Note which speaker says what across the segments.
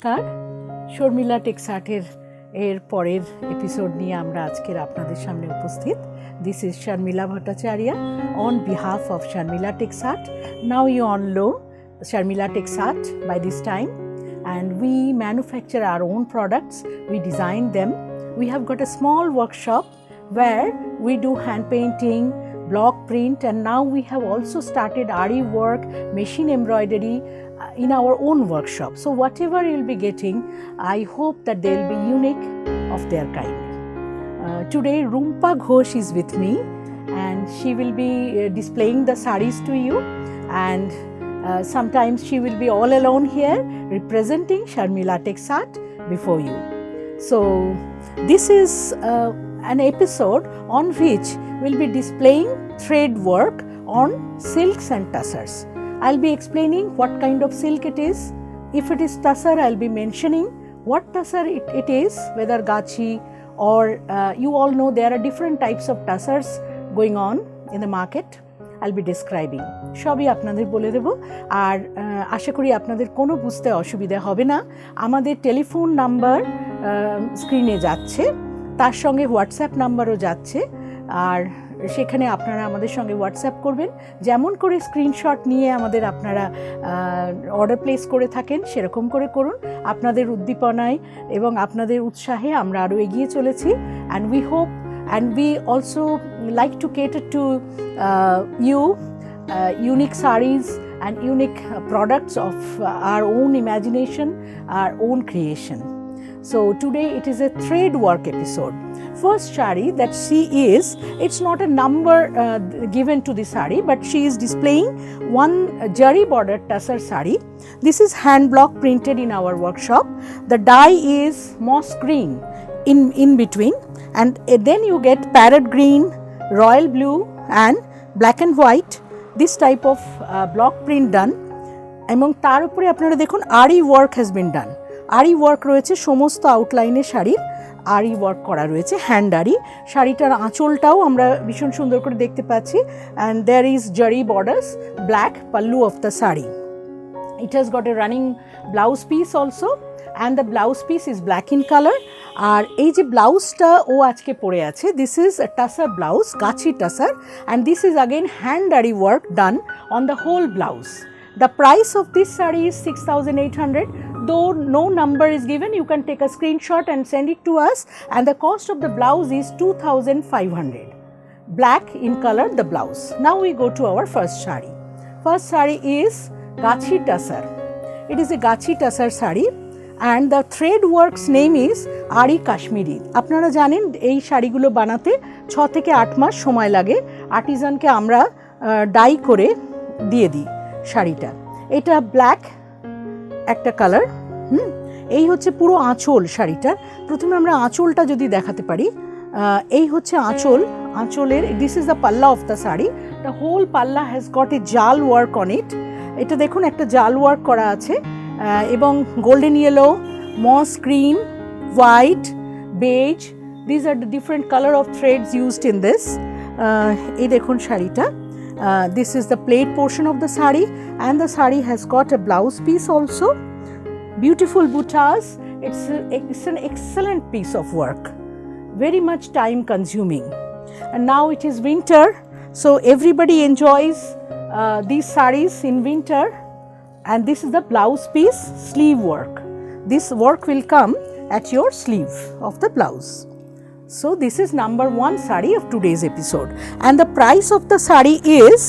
Speaker 1: নমস্কার, শর্মিলা টেক্সআর্টের পরের এপিসোড নিয়ে আমরা আজকের আপনাদের সামনে উপস্থিত। This is Sharmila Bhattacharya on behalf of Sharmila TechArt. Now you all know Sharmila TechArt by this time, and we manufacture our own products, we design them. We have got a small workshop where we do hand painting, block print, and now we have also started RE work, machine embroidery in our own workshop. So whatever you'll be getting, I hope that they'll be unique of their kind. Today Rumpa Ghosh is with me, and she will be displaying the sarees to you, and sometimes she will be all alone here representing Sharmila TechArt before you. So this is an episode on which we'll be displaying thread work on silks and tussars. I'll be explaining what kind of silk it is. If it is tussar, I'll be mentioning what tussar it is, whether gachi or you all know there are different types of tussars going on in the market. I'll be describing. সবই আপনাদের বলে দেব, আর আশা করি আপনাদের কোনো বুঝতে অসুবিধা হবে না। আমাদের টেলিফোন নাম্বার স্ক্রিনে যাচ্ছে, তার সঙ্গে হোয়াটসঅ্যাপ নাম্বারও যাচ্ছে, আর সেখানে আপনারা আমাদের সঙ্গে হোয়াটসঅ্যাপ করবেন। যেমন করে স্ক্রিনশট নিয়ে আমাদের আপনারা অর্ডার প্লেস করে থাকেন সেরকম করে করুন। আপনাদের উদ্দীপনায় এবং আপনাদের উৎসাহে আমরা আরও এগিয়ে চলেছি, and we hope and we also like to cater to you unique sarees and unique products of our own imagination, our own creation. So today it is a thread work episode. First saree that she is, it's not a number given to the saree, but she is displaying one jari border tussar saree. This is hand block printed in our workshop. The dye is moss green in between, and then you get parrot green, royal blue and black and white, this type of block print done. এবং তার উপরে আপনারা দেখুন আরি work has been ডান। আরি work রয়েছে সমস্ত আউটলাইনে, শাড়ির আরি ওয়ার্ক করা রয়েছে, হ্যান্ড আরি। শাড়িটার আঁচলটাও আমরা ভীষণ সুন্দর করে দেখতে পাচ্ছি, অ্যান্ড দেয়ার ইজ জারি borders, black pallu of the sari. It has got a running blouse piece also, and the blouse piece is black in color. আর এই যে ব্লাউজটা ও আজকে পরে আছে, this is a tussar blouse, gachi tussar, and this is again hand ari work done on the whole blouse. The price of this saree is 6,800. Though no number is given, you can take a screenshot and send it to us, and the cost of the blouse is 2,500. Black in color the blouse. Now we go to our first saree. First saree is gachi tussar. It is a gachi tussar saree, and the thread works name is Ari Kashmiri. আপনারা জানেন এই শাড়িগুলো বানাতে 6 থেকে 8 মাস সময় লাগে। আর্টিজানকে আমরা die করে দিয়ে দিই শাড়িটা। এটা ব্ল্যাক একটা কালার। এই হচ্ছে পুরো আঁচল শাড়িটার। প্রথমে আমরা আঁচলটা যদি দেখাতে পারি, এই হচ্ছে আঁচল। আঁচলের this is the palla of the sari. The whole palla has got a jaal work on it. এটা দেখুন একটা জাল ওয়ার্ক করা আছে, এবং golden yellow, moss green, white, beige, these are the different colour of threads used in this. এই দেখুন শাড়িটা। This is the plate portion of the saree, and the saree has got a blouse piece also. Beautiful buttas. It's an excellent piece of work, very much time consuming. And now it is winter, so everybody enjoys these sarees in winter. And this is the blouse piece, sleeve work. This work will come at your sleeve of the blouse. So this is number 1 saree of today's episode, and the price of the saree is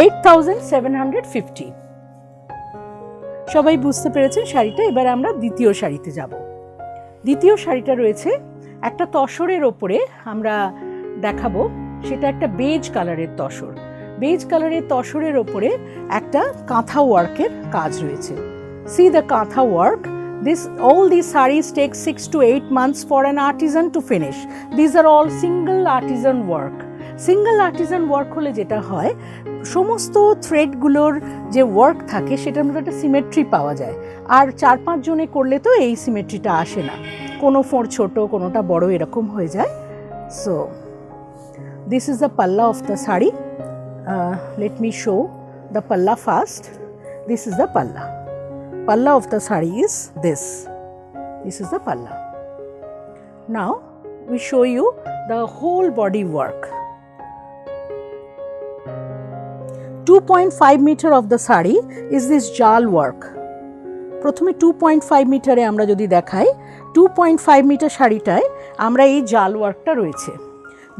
Speaker 1: 8,750. সবাই বুঝতে পেরেছেন শাড়িটা। এবার আমরা দ্বিতীয় শাড়িতে যাব। দ্বিতীয় শাড়িটা রয়েছে একটা তসরের ওপরে আমরা দেখাবো, সেটা একটা বেজ কালারের তসর। বেজ কালারের তসরের ওপরে একটা কাঁথা ওয়ার্কের কাজ রয়েছে। See the কাঁথা work. All these sarees take 6 to 8 months for an artisan to finish. These are all single artisan work. Single Artisan work হলে যেটা হয়, সমস্ত থ্রেডগুলোর যে ওয়ার্ক থাকে সেটার মধ্যে একটা সিমেট্রি পাওয়া যায়। আর 4-5 জনে করলে তো এই সিমেট্রিটা আসে না, কোনো ফোঁড় ছোট কোনোটা বড় এরকম হয়ে যায়। So this is the palla of the sari. Let me show the palla first. This is the palla. Palla of the sari is this. This is the palla. Now we show you the whole body work. 2.5 meter of the sari is this jal work. প্রথমে 2.5 মিটারে আমরা যদি দেখাই 2.5 metre শাড়িটায় আমরা এই জাল ওয়ার্কটা রয়েছে।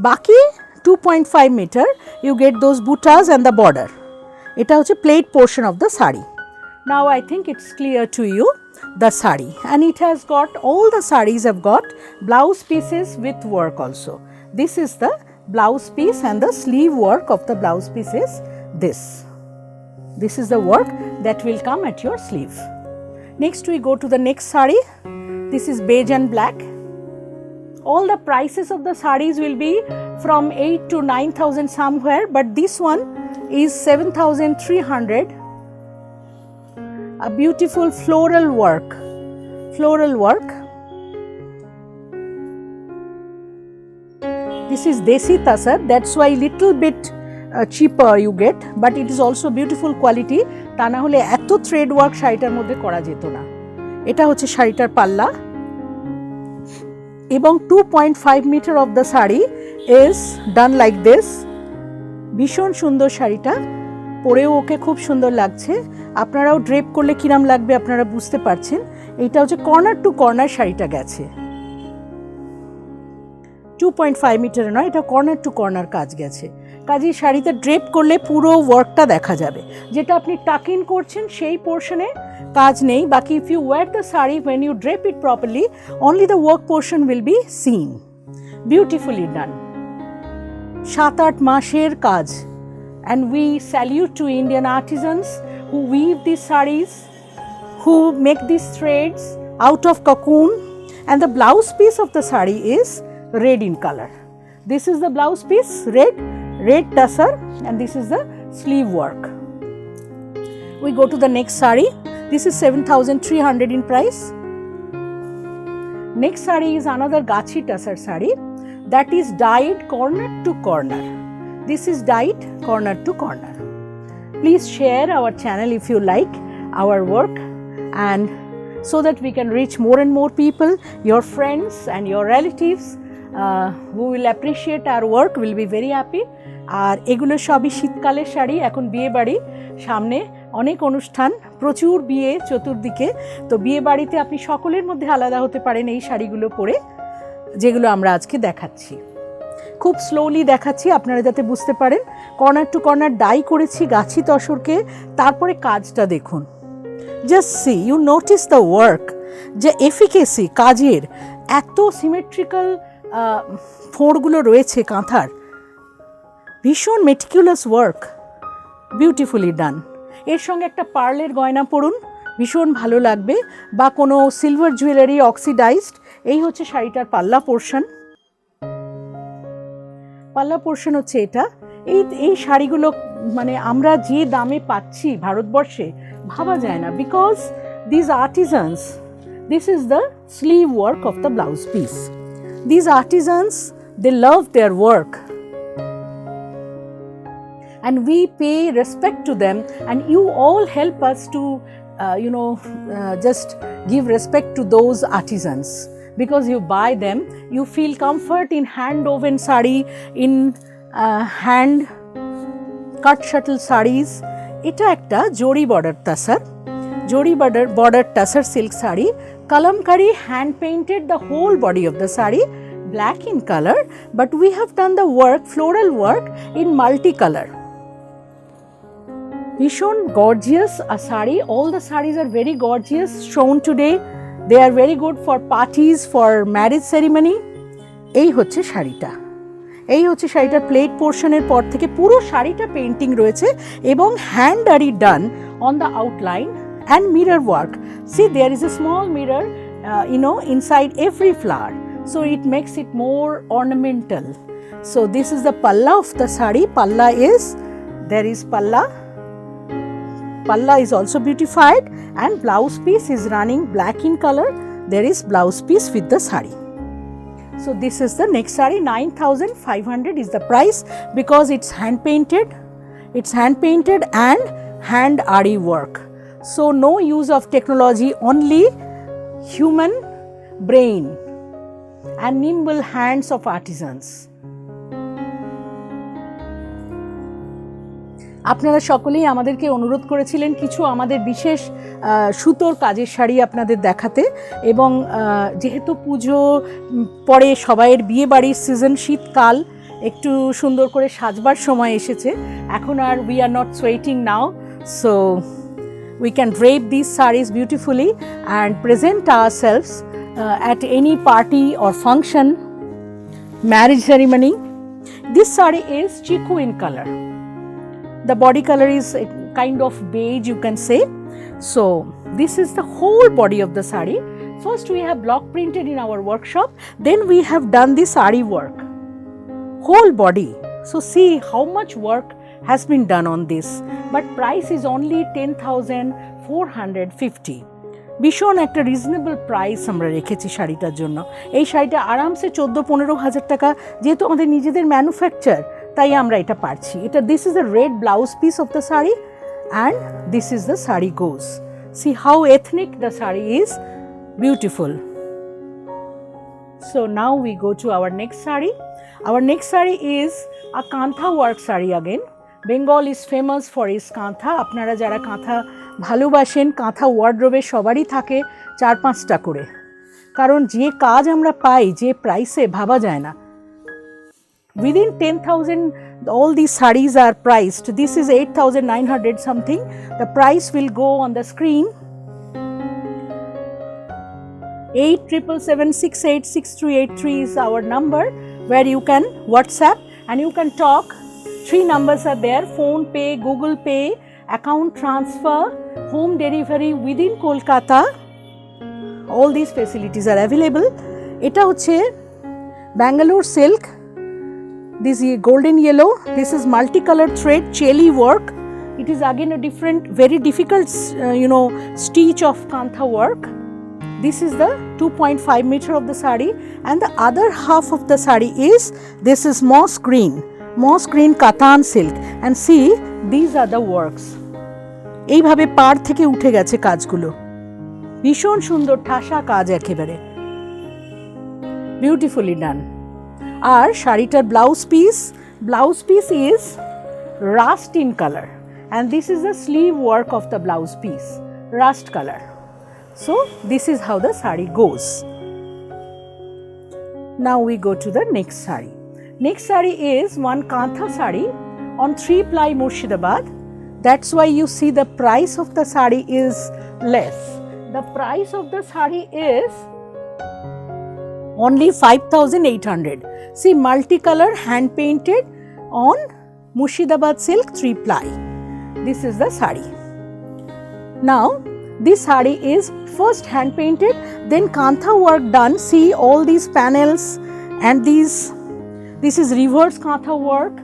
Speaker 1: বাকি 2.5 metre you get those butas and the border. এটা হচ্ছে plate portion of the sari. Now I think it's clear to you the sari, and it has got, all the saris have got blouse pieces with work also. This is the blouse piece and the sleeve work of the blouse piece is this. This is the work that will come at your sleeve. Next we go to the next sari. This is beige and black. All the prices of the saris will be from 8 to 9,000 somewhere, but this one is 7,300. A beautiful floral work. This is desi tasar, that's why little bit cheaper you get, but it is also beautiful quality. তা না হলে এত thread work শাড়িটার মধ্যে করা যেত না। এটা হচ্ছে শাড়িটার পাল্লা এবং 2.5 metre of the sari is done like this. ভীষণ সুন্দর শাড়িটা, পরেও ওকে খুব সুন্দর লাগছে। আপনারাও ড্রেপ করলে কিরাম লাগবে আপনারা বুঝতে পারছেন। এইটা হচ্ছে কর্নার টু কর্নার শাড়িটা গেছে, 2.5 মিটারে নয়, এটা কর্নার টু কর্নার কাজ গেছে। কাজেই শাড়িতে ড্রেপ করলে পুরো ওয়ার্কটা দেখা যাবে। যেটা আপনি টাক ইন করছেন সেই পোর্শনে কাজ নেই, বাকি if you wear the sari when you drape it properly only the work portion will be seen. Beautifully done. 7-8 মাসের কাজ, and we salute to Indian artisans who weave these sarees, who make these threads out of cocoon, and the blouse piece of the saree is red in color. This is the blouse piece, red tussar, and this is the sleeve work. We go to the next saree. This is 7,300 in price. Next saree is another gachi tussar saree that is dyed corner to corner. This is dyed corner to corner. Please share our channel if you like our work, and so that we can reach more and more people, your friends and your relatives who will appreciate our work will be very happy. আর এগুলো সবই শীতকালের শাড়ি। এখন বিয়ে বাড়ি সামনে, অনেক অনুষ্ঠান, প্রচুর বিয়ে চতুর্দিকে, তো বিয়ে বাড়িতে আপনি সকলের মধ্যে আলাদা হতে পারেন এই শাড়িগুলো পরে, যেগুলো আমরা আজকে দেখাচ্ছি। খুব স্লোলি দেখাচ্ছি আপনারা যাতে বুঝতে পারেন। কর্নার টু কর্নার ডাই করেছি গাছি তসরকে, তারপরে কাজটা দেখুন। Just see, you notice the work, যে এফিকেসি কাজের, এত সিমেট্রিক্যাল ফোঁড়গুলো রয়েছে কাঁথার, ভীষণ মেটিকুলাস ওয়ার্ক, বিউটিফুলি ডান। এর সঙ্গে একটা পার্লের গয়না পরুন, ভীষণ ভালো লাগবে, বা কোনো সিলভার জুয়েলারি অক্সিডাইজড। এই হচ্ছে শাড়িটার পাল্লা পোর্শন। পাল্লা পোর্শন হচ্ছে এটা। এই শাড়িগুলো মানে আমরা যে দামে পাচ্ছি ভারতবর্ষে ভাবা যায় না, because these artisans, this is the sleeve work of the blouse piece. These artisans, they love their work, and we pay respect to them, and you all help us to just give respect to those artisans, because you buy them, you feel comfort in hand woven sari, in hand cut shuttle sarees. এটা একটা জরি border তাসার, জরি border tussar silk sari, kalamkari hand painted the whole body of the sari, black in color, but we have done the work, floral work, in multicolor. Vishon gorgeous a sari. All the saris are very gorgeous shown today. They are very good for parties, for marriage ceremony. এই হচ্ছে শাড়িটা, এই হচ্ছে শাড়িটার plate পোর্শনের পর থেকে পুরো শাড়িটা পেইন্টিং রয়েছে এবং হ্যান্ড আরি ডান on the outline and mirror work. See, there is a small mirror inside every flower, so it makes it more ornamental. So this is the palla of the sari. Palla is, there is palla is also beautified, and blouse piece is running black in color. There is blouse piece with the sari. So this is the next sari. 9,500 is the price, because it's hand painted and hand ari work. So no use of technology, only human brain and nimble hands of artisans. আপনারা সকলেই আমাদেরকে অনুরোধ করেছিলেন কিছু আমাদের বিশেষ সুতোর কাজের শাড়ি আপনাদের দেখাতে, এবং যেহেতু পুজো পরে সবাইয়ের বিয়ে বাড়ির সিজন, শীতকাল, একটু সুন্দর করে সাজবার সময় এসেছে। এখন আর we are not sweating now, so we can drape these sarees beautifully and present ourselves at any party or function, marriage ceremony. This saree is chiku in color. The body color is a kind of beige, you can say. So this is the whole body of the saree. First we have block printed in our workshop, then we have done the saree work, whole body. So see how much work has been done on this, but price is only 10,450. ভীষণ একটা reasonable price আমরা রেখেছি শাড়িটার জন্য। এই শাড়িটা আরামসে 14-15 হাজার টাকা, যেহেতু আমাদের নিজেদের ম্যানুফ্যাকচার, তাই আমরা এটা পারছি। এটা this is the red blouse piece of the sari and this is the sari goes. C how ethnic the sari is, beautiful. So now we go to our next saree. Our next saree is a kantha work saree again. Bengal is famous for its kantha. আপনারা যারা কাঁথা ভালোবাসেন, কাঁথা ওয়ার্ডরোবে সবারই থাকে 4-5টা করে, কারণ যে কাজ আমরা পাই যে প্রাইসে ভাবা যায় না। Within 10,000 all these sarees are priced. This is 8,900 something. The price will go on the screen. 8777686383 is our number where you can WhatsApp and you can talk. 3 numbers are there: phone pay, Google Pay, account transfer, home delivery within Kolkata. All these facilities are available. Eta hocche Bangalore silk. This is golden yellow. This is multicolored thread cheli work. It is again a different, very difficult stitch of kantha work. This is the 2.5 meter of the saree, and the other half of the saree is, this is moss green katan silk, and see these are the works. এইভাবে পাড় থেকে উঠে গেছে কাজগুলো, ভীষণ সুন্দর ঠাসা কাজ, একেবারে বিউটিফুলি ডান। আর শাড়িটার blouse piece is rust in color, and this is the sleeve work of the blouse piece, rust color. So this is how the saree goes. Now we go to the next saree. Next saree is one kantha saree on 3-ply Murshidabad. That's why you see the price of the saree is less. The price of the saree is only 5,800. See, multicolor hand painted on Murshidabad silk 3-ply. This is the saree. Now this saree is first hand painted, then kantha work done. See all these panels, and this is reverse kantha work.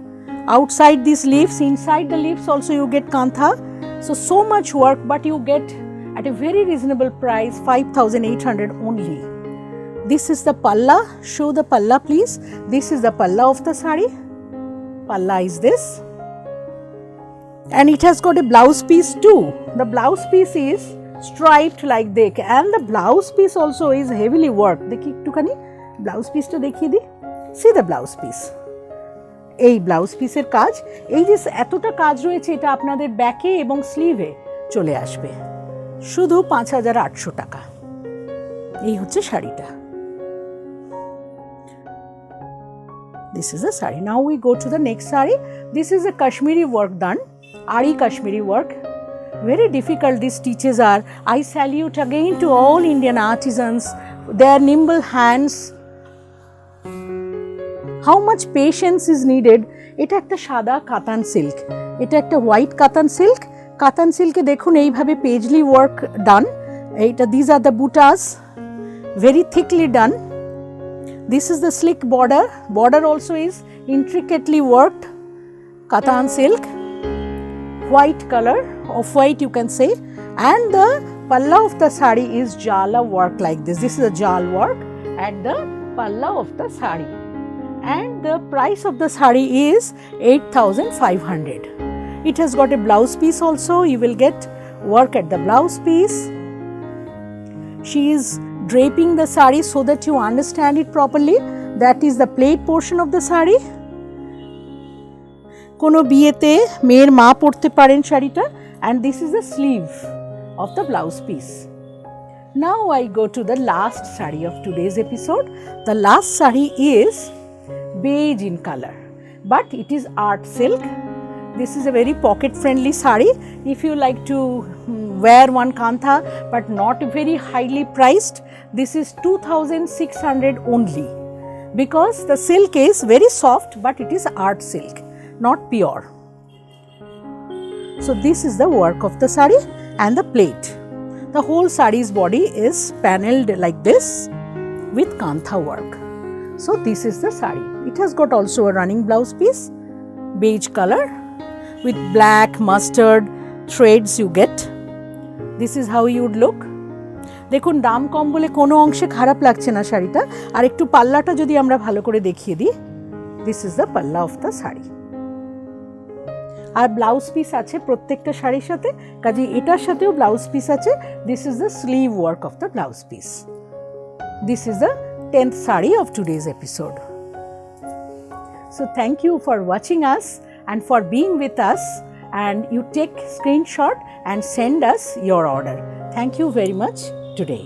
Speaker 1: Outside these leaves, inside the leaves also you get kantha. So much work, but you get at a very reasonable price, 5,800 only. This is the palla. Show the palla please. This is the palla of the saree. Palla is this, and it has got a blouse piece too. The blouse piece is striped like this, and the blouse piece also is heavily worked. দেখি একটুখানি blouse পিসটা দেখিয়ে দিই। See the blouse piece. এই blouse পিসের কাজ, এই যে এতটা কাজ রয়েছে, এটা আপনাদের ব্যাকে এবং স্লিভে চলে আসবে, শুধু 5,800 টাকা। এই হচ্ছে শাড়িটা। This is the saree. Now we go to the next saree. This is a Kashmiri work done, Ari Kashmiri work. Very difficult these stitches are. I salute again to all Indian artisans, their nimble hands. How much patience is needed. এটা একটা সাদা কাতান silk, এটা একটা white কাতান silk. কাতান সিল্কে দেখুন এইভাবে পেজলি ওয়ার্ক ডান। এইটা these are the butas, very thickly done. This is the slick border. Border also is intricately worked. Katan silk, white color, of white you can say, and the palla of the saree is jala work like this. This is a jal work at the palla of the saree, and the price of the saree is 8,500. It has got a blouse piece also. You will get work at the blouse piece. She is draping the sari so that you understand it properly. That is the plait portion of the sari. কোনো বিয়েতে মেয়ের মা পরতে পারেন শাড়িটা, and this is the sleeve of the blouse piece. Now I go to the last sari of today's episode. The last sari is beige in color, but it is art silk. This is a very pocket friendly sari. If you like to wear one kantha but not very highly priced, this is 2600 only, because the silk is very soft but it is art silk, not pure. So this is the work of the sari and the plait. The whole sari's body is panelled like this with kantha work. So this is the sari. It has got also a running blouse piece, beige color with black mustard threads you get. This is how you would look. দেখুন দাম কম বলে কোনো অংশে খারাপ লাগছে না শাড়িটা। আর একটু পাল্লাটা যদি আমরা ভালো করে দেখিয়ে দিই, this is the palla of the sari. আর ব্লাউজ পিস আছে প্রত্যেকটা শাড়ির সাথে, কাজে এটার সাথেও ব্লাউজ পিস আছে। This is the sleeve work of the blouse piece. This is the 10th saree of today's episode. So thank you for watching us and for being with us, and you take screenshot and send us your order. Thank you very much today.